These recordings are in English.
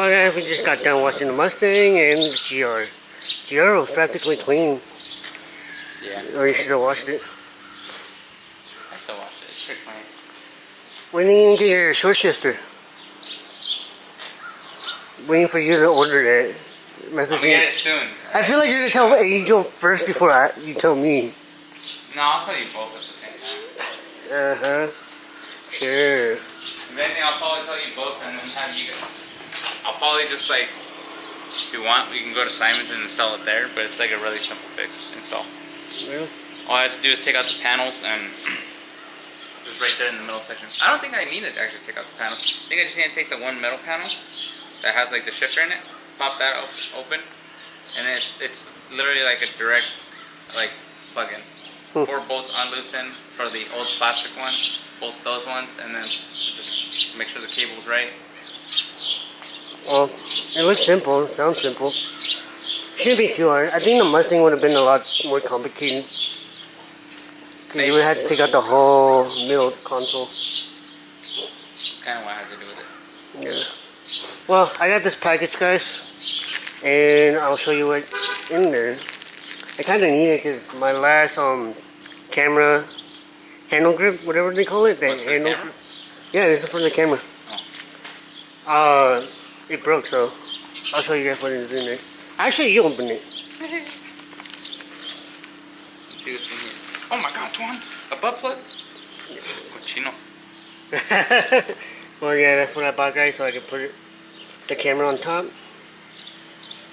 Well, yeah, we just got done washing the Mustang and the GR. GR was practically clean. Yeah. Or you should have washed it. I still washed it. It's pretty clean. When are you gonna get your short shifter? Waiting for you to order that. Message I'm gonna get it soon. I feel like you're gonna tell Angel first before you tell me. No, I'll tell you both at the same time. Uh-huh. Sure. If anything, I'll probably tell you both and then have you guys. I'll probably just like, if you want, we can go to Simon's and install it there, but it's like a really simple fix install. Really? All I have to do is take out the panels and just right there in the middle section. I don't think I need to actually take out the panels. I think I just need to take the one metal panel that has like the shifter in it, pop that open, and then it's literally like a direct like plug-in. 4 bolts unloosen for the old plastic one, both those ones, and then just make sure the cable's right. Well, it looks simple. It sounds simple. Shouldn't be too hard. I think the Mustang would have been a lot more complicated. Because you would have to take out the whole middle console. That's kind of what I had to do with it. Yeah. Well, I got this package, guys. And I'll show you what's in there. I kind of need it because my last camera handle grip, whatever they call it. What's handle grip? Yeah, this is for the camera. Oh. It broke, so I'll show you guys what is in there. Actually, you open it. Let's see what's in here. Oh my god, Tuan! A butt plug? Cochino. Well, yeah, that's what I bought, guys, so I can put the camera on top.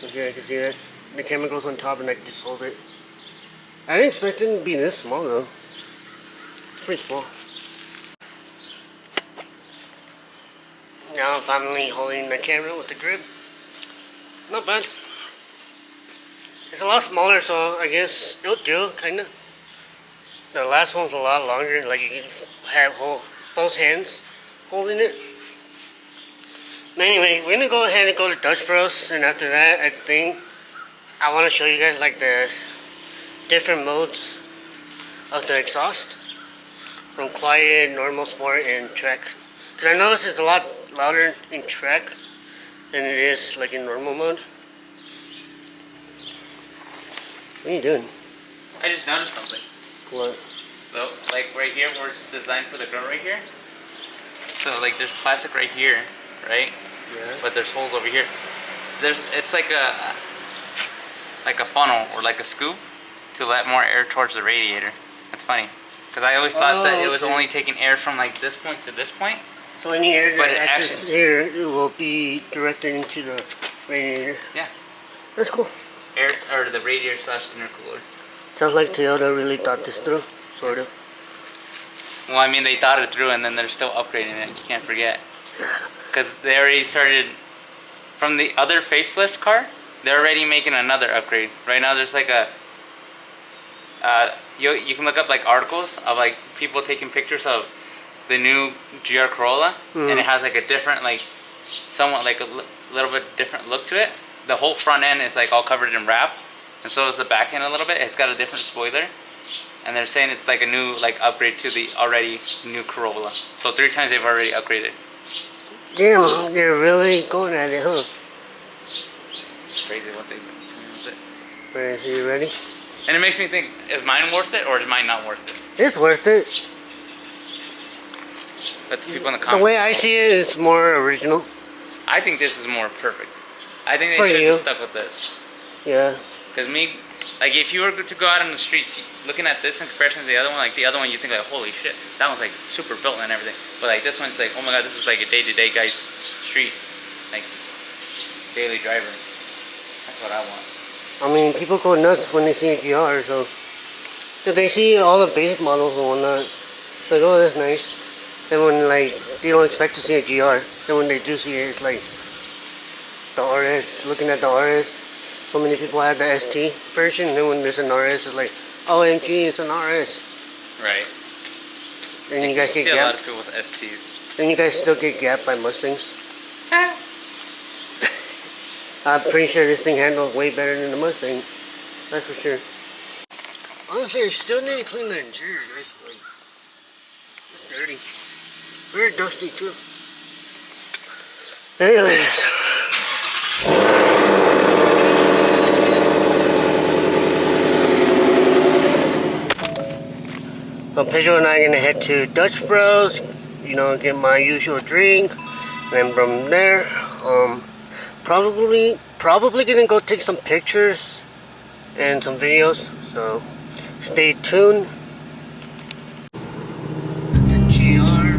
If you guys can see that. The camera goes on top and I can just hold it. I didn't expect it to be this small, though. It's pretty small. Now I'm finally holding the camera with the grip. Not bad. It's a lot smaller, so I guess it'll do, kinda. The last one's a lot longer, like you can have both hands holding it. But anyway, we're gonna go ahead and go to Dutch Bros, and after that, I think I want to show you guys like the different modes of the exhaust. From quiet, normal, sport, and track. Because I noticed it's a lot louder in track than it is like in normal mode. What are you doing? I just noticed something. What? So, like right here, where it's designed for the grill right here. So, like, there's plastic right here, right? Yeah. But there's holes over here. It's like a funnel or like a scoop to let more air towards the radiator. That's funny, because I always thought that it was only taking air from like this point to this point. So any air that accesses here, it will be directed into the radiator. Yeah. That's cool. Air or the radiator / intercooler. Sounds like Toyota really thought this through, sort of. Well, I mean, they thought it through, and then they're still upgrading it. You can't forget, because they already started from the other facelift car. They're already making another upgrade. Right now, there's like a you can look up like articles of like people taking pictures of the new GR Corolla, and it has like a different, like somewhat like a little bit different look to it. The whole front end is like all covered in wrap, and so is the back end a little bit. It's got a different spoiler, and they're saying it's like a new like upgrade to the already new Corolla. So 3 times they've already upgraded. Damn, they're really going at it, huh? It's crazy what they've been doing with it. Alright, so you ready? And it makes me think, is mine worth it or is mine not worth it? It's worth it. Let the people in the comments. The way I see it, it's more original. I think this is more perfect. I think they For should you. have stuck with this. Yeah. Because like if you were to go out on the streets, looking at this in comparison to the other one, like the other one you think like, holy shit, that one's like super built and everything. But like this one's like, oh my god, this is like a day-to-day guy's street, like daily driver. That's what I want. I mean, people go nuts when they see a GR, so. Because they see all the basic models and whatnot. Like, oh, that's nice. Then when, like, they don't expect to see a GR. Then when they do see it, it's like the RS. Looking at the RS, so many people have the ST version. And then when there's an RS, it's like, OMG, it's an RS. Right. Then you guys get see a lot gapped. of people with STs. Then you guys still get gapped by Mustangs. I'm pretty sure this thing handles way better than the Mustang. That's for sure. Honestly, I still need to clean the interior, guys. Like, it's dirty. Very dusty, too. Anyways, Pedro and I are gonna head to Dutch Bros, you know, get my usual drink, and then from there, probably gonna go take some pictures and some videos. So stay tuned. At the GR.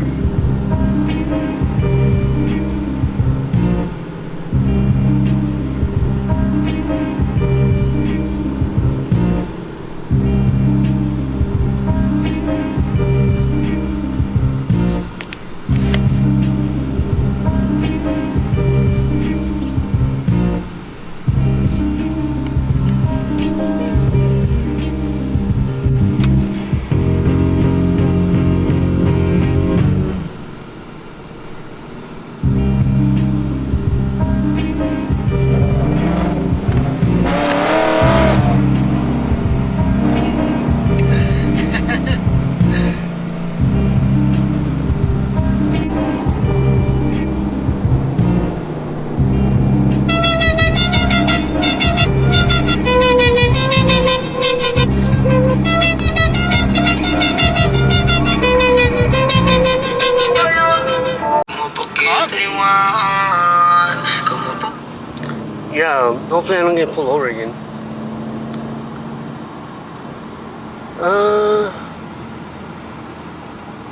Yeah, hopefully I don't get pulled over again.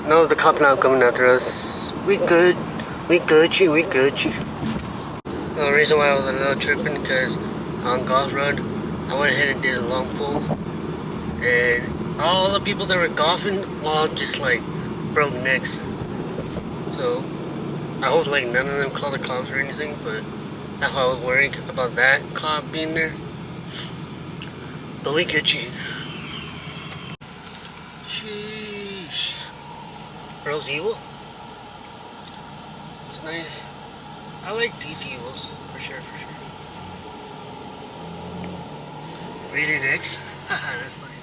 No, the cop not coming after us. We good. We Gucci. We Gucci. The reason why I was a little tripping because on Golf Road, I went ahead and did a long pull. And all the people that were golfing, all just like broke necks. So, I hope like none of them called the cops or anything, but that's why I was worried about that cop being there. But we Gucci. Sheesh. Girls evil? It's nice. I like these evils, for sure, for sure. Rated X? Haha, that's funny.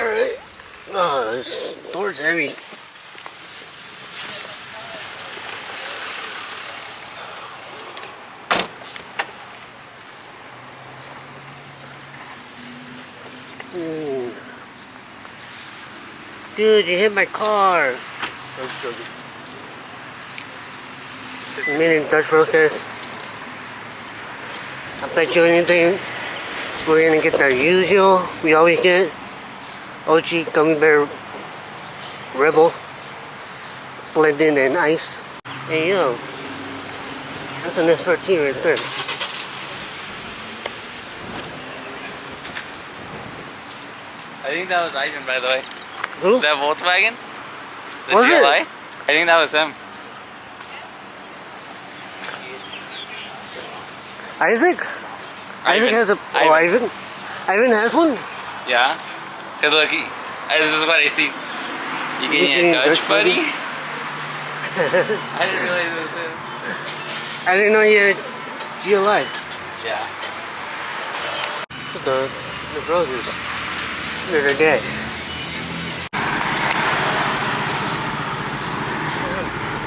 Alright. Oh, this door's heavy. Dude, you hit my car. I'm just joking. You made it in Dutch Bros, guys. I bet you anything. We're gonna get the usual we always get. OG Gummy Bear Rebel. Blended and ice. Hey yo. That's an SRT right there. I think that was Ivan, by the way. Who? That Volkswagen? The Was it? GLI? I think that was him. Isaac? Isaac has a... Oh, Ivan? Ivan has one? Yeah. Because look, this is what I see. You getting a Dutch, buddy? I didn't realize it was him. I didn't know you had GLI. Yeah. The roses. They're dead.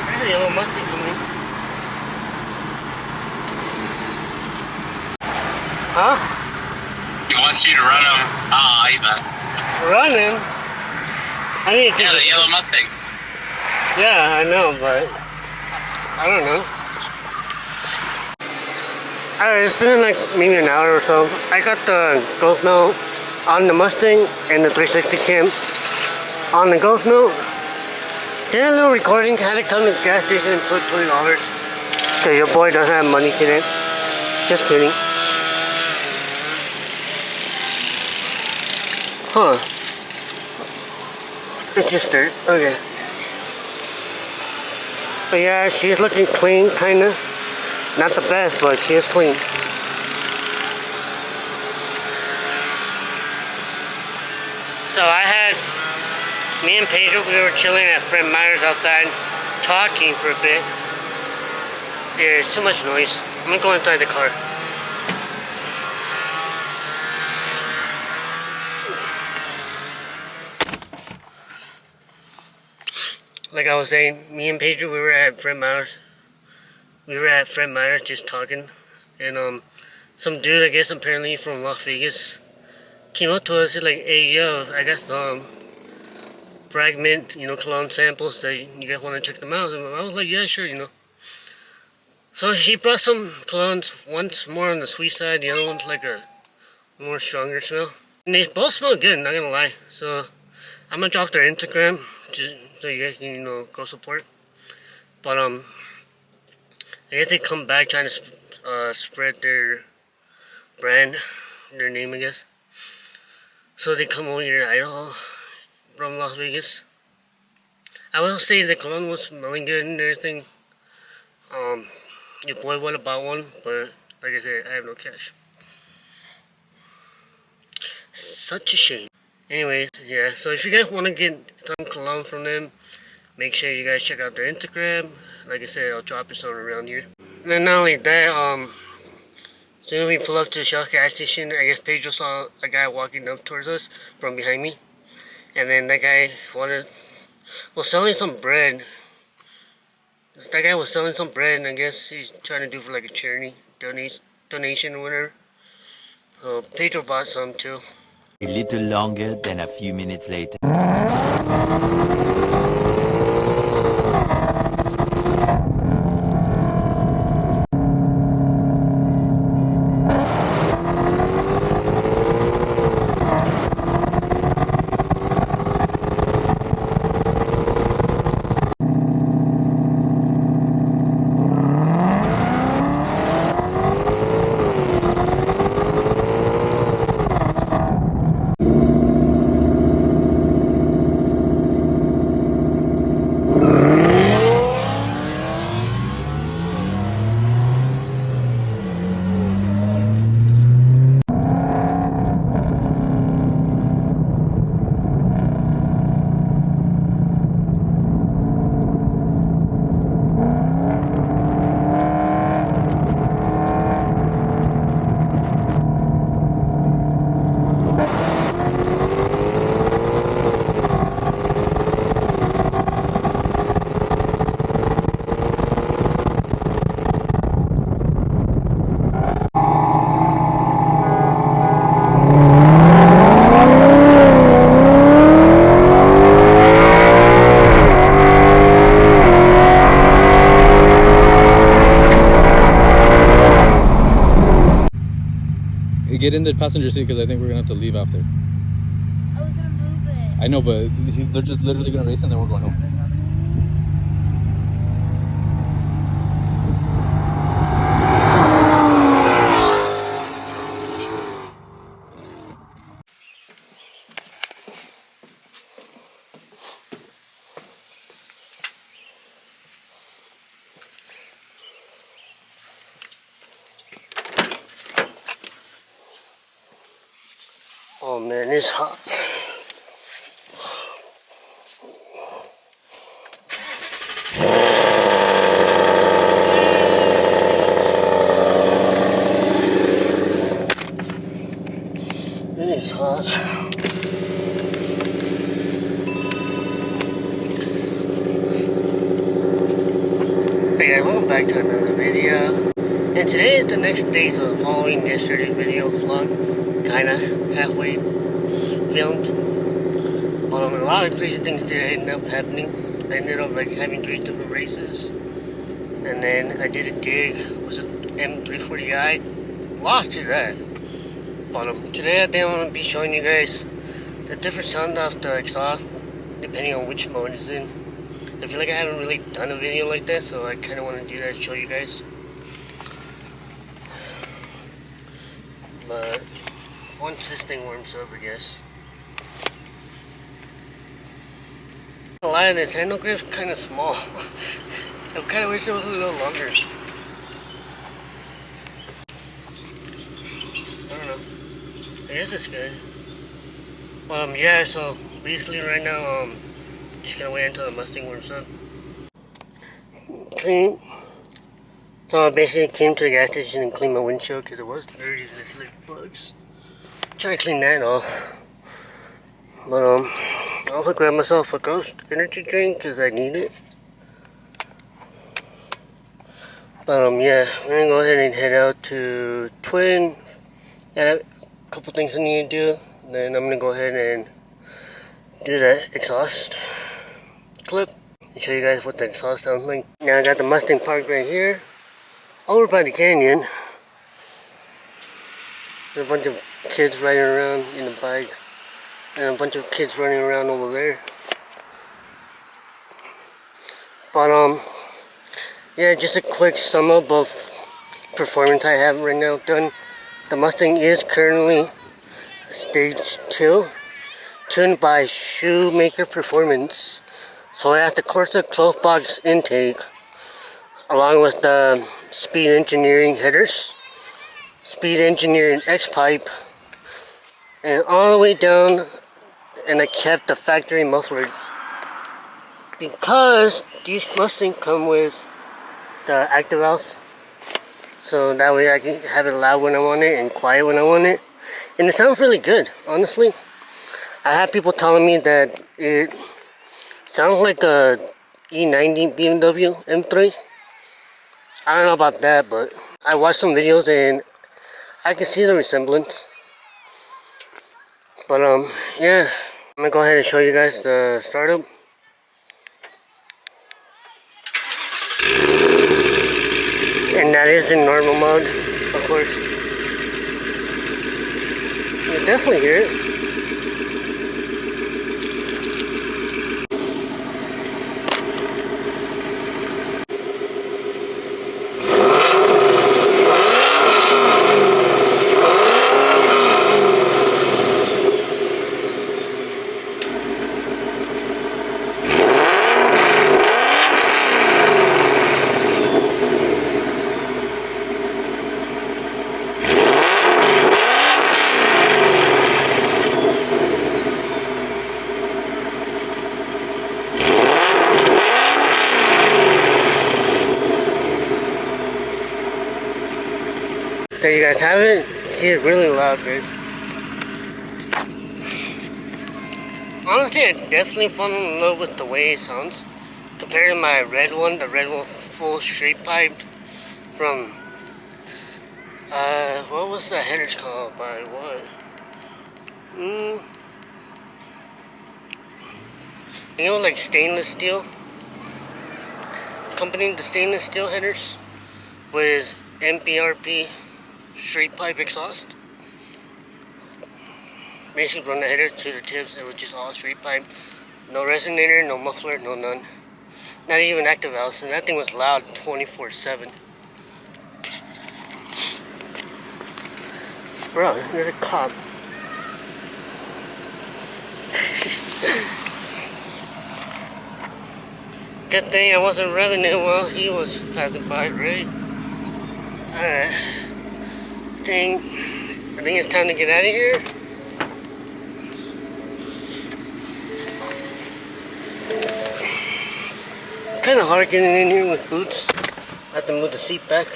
There's a yellow Mustang coming in. Huh? He wants you to run him. Ah, Ivan. Run him? I need to take Yeah, the yellow Mustang. Yeah, I know, but I don't know. Alright, it's been like maybe an hour or so. I got the Ghost Note on the Mustang and the 360 cam on the Ghost Note. Did a little recording, had to come to the gas station and put $20 because your boy doesn't have money today. Just kidding. Huh. It's just dirt. Okay. But yeah, she's looking clean, kinda. Not the best, but she is clean. So I had, me and Pedro, we were chilling at Fred Meyer's outside, talking for a bit. There's too much noise. I'm gonna go inside the car. Like I was saying, me and Pedro, we were at Fred Meyer's. We were at Fred Meyer's just talking. And some dude, I guess apparently from Las Vegas, came up to us, he's like, hey yo, I got some fragment, cologne samples that you guys want to check them out. And I was like, yeah, sure. So he brought some colognes, one's more on the sweet side, the other one's like a more stronger smell. And they both smell good, not gonna lie. So I'm gonna drop their Instagram so you guys can, go support. But I guess they come back trying to spread their brand, their name, I guess. So they come over here to Idaho from Las Vegas. I will say the cologne was smelling good and everything. Your boy would have bought one, but like I said, I have no cash. Such a shame. Anyways, yeah, so if you guys want to get some cologne from them, make sure you guys check out their Instagram. Like I said, I'll drop it somewhere around here. And then not only that, soon as we pull up to the Shell gas station, I guess Pedro saw a guy walking up towards us from behind me. And then that guy was selling some bread. That guy was selling some bread, and I guess he's trying to do for like a charity donation or whatever. So Pedro bought some too. A little longer than a few minutes later. Get in the passenger seat because I think we're gonna have to leave after. I was gonna move it. I know, but they're just literally gonna race and then we're going home. Oh man, it's hot. It is hot. Hey guys, welcome back to another video. And today is the next day, so following yesterday's video vlog, kinda halfway filmed. A lot of crazy things did end up happening. I ended up like having 3 different races, and then I did a dig. Was it M340i? Lost to that. But today I think I'm gonna be showing you guys the different sound of the exhaust, depending on which mode it's in. I feel like I haven't really done a video like that, so I kind of want to do that, show you guys. But once this thing warms up, I guess. A lot of this handle grip's kind of small. I kind of wish it was a little longer. I don't know. I guess it's good. Yeah, so basically right now, just gonna wait until the Mustang warms up. Clean. So I basically came to the gas station and cleaned my windshield because it was dirty and there's like bugs. Trying to clean that off. But I also grabbed myself a Ghost energy drink because I need it. But yeah, I'm gonna go ahead and head out to Twin. Got a couple things I need to do. Then I'm gonna go ahead and do the exhaust clip and show you guys what the exhaust sounds like. Now I got the Mustang parked right here, over by the canyon. There's a bunch of kids riding around in the bikes, and a bunch of kids running around over there. But yeah, just a quick sum up of performance I have right now done. The Mustang is currently stage 2, tuned by Shoemaker Performance. So I have the Corsa closed box intake, along with the Speed Engineering headers, Speed Engineering X pipe, and all the way down. And I kept the factory mufflers because these Mustangs come with the active valves, so that way I can have it loud when I want it and quiet when I want it, and it sounds really good. Honestly, I have people telling me that it sounds like a E90 BMW M3. I don't know about that, but I watched some videos and I can see the resemblance. But yeah, I'm gonna go ahead and show you guys the startup. And that is in normal mode, of course. You definitely hear it. There you guys have it. She's really loud, guys. Honestly, I definitely fell in love with the way it sounds compared to my red one, the red one full straight piped from what was the headers called by what? You know, like stainless steel, accompanying the stainless steel headers with MPRP straight pipe exhaust. Basically from the header to the tips, it was just all straight pipe. No resonator, no muffler, no none. Not even active valves, and that thing was loud 24/7. Bro, there's a cop. Good thing I wasn't revving it while he was passing by, right? Alright. I think it's time to get out of here. Kind of hard getting in here with boots. I have to move the seat back.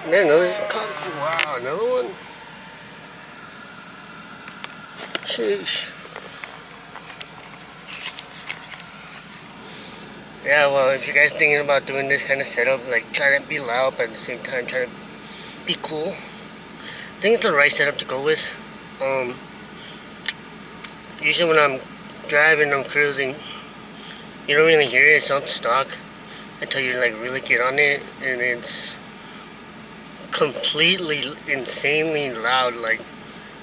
There, another cop. Wow, another one. Sheesh. Yeah, well, if you guys thinking about doing this kind of setup, like trying to be loud but at the same time trying to be cool, I think it's the right setup to go with. Usually when I'm driving, I'm cruising, you don't really hear it. It sounds stock until you like really get on it, and it's completely insanely loud. Like,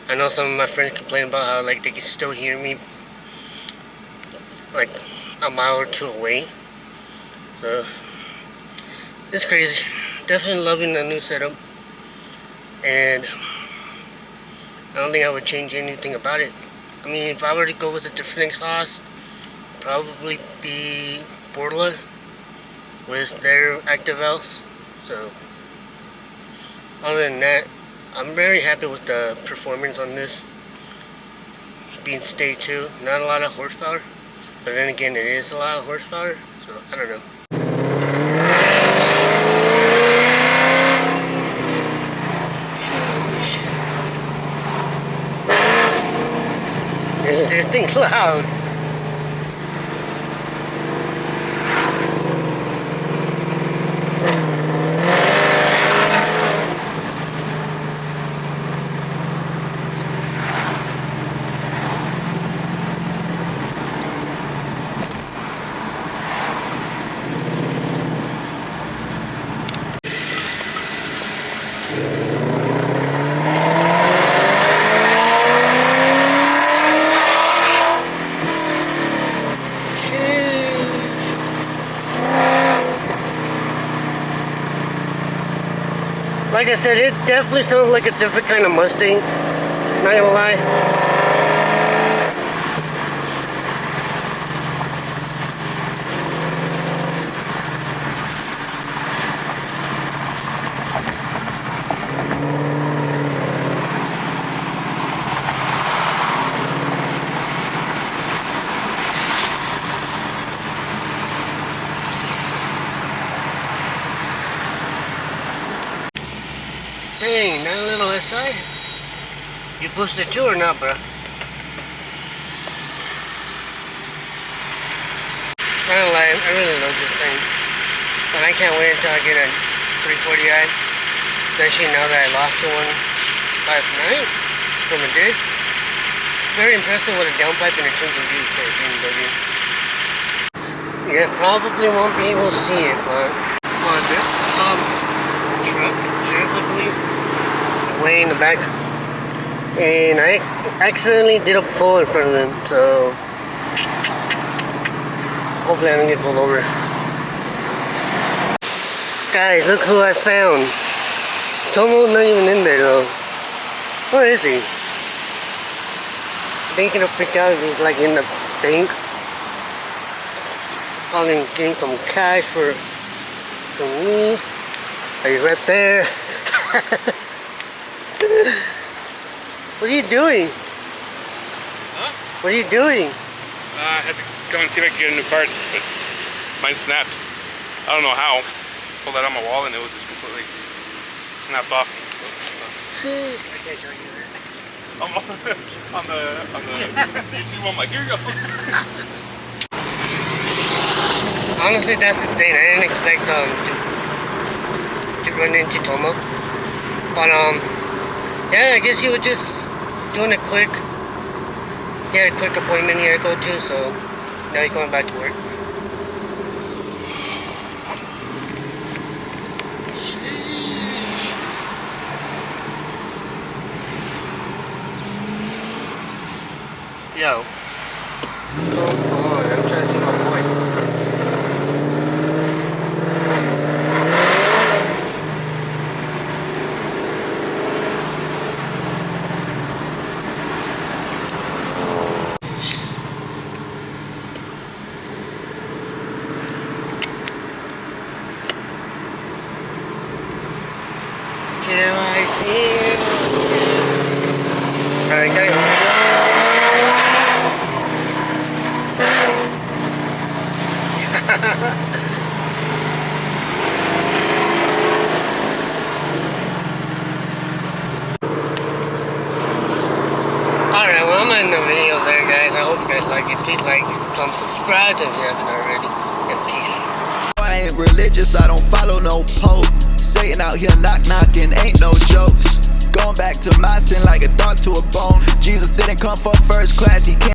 I know some of my friends complain about how like they can still hear me like a mile or two away. So it's crazy. Definitely loving the new setup, and I don't think I would change anything about it. I mean, if I were to go with a different exhaust, probably be Borla with their active valves. So other than that, I'm very happy with the performance on this. Being stage 2, not a lot of horsepower, but then again, it is a lot of horsepower. So I don't know. This thing's loud. Like I said, it definitely sounds like a different kind of Mustang. Not gonna lie. Dang, that little SI? You boosted too or not, bro? I don't lie, I really love this thing. But I can't wait until I get a 340i. Especially now that I lost to one last night from a dig. Very impressive what a downpipe and a tune can do for a BMW. You probably won't be able to see it, but on this truck, Sheriff, I believe, way in the back, and I accidentally did a pull in front of him, so hopefully I don't get pulled over. Guys, look who I found. Tomo's not even in there though. Where is he? I think he's gonna freak out if he's like in the bank. Probably getting some cash for me. Are you right there? What are you doing? Huh? What are you doing? I had to come and see if I could get a new card, but mine snapped. I don't know how. Pulled that on my wall and it was just completely snapped off. Jeez, I can't show you that. On the YouTube, I'm like, here you go. Honestly, that's the thing. I didn't expect to run into Tomo, but yeah, I guess he was just doing it quick. He had a quick appointment he had to go to, so now he's going back to work. Yo, come on, I'm trying to see my point. Till I see you. Alright, go. Alright, well, I'm gonna end the video there, guys. I hope you guys like it. Please like, comment, subscribe if you haven't already. And peace. I ain't religious, I don't follow no pope. Satan out here knock knocking, ain't no jokes. Going back to my sin like a dog to a bone. Jesus didn't come for first class, he came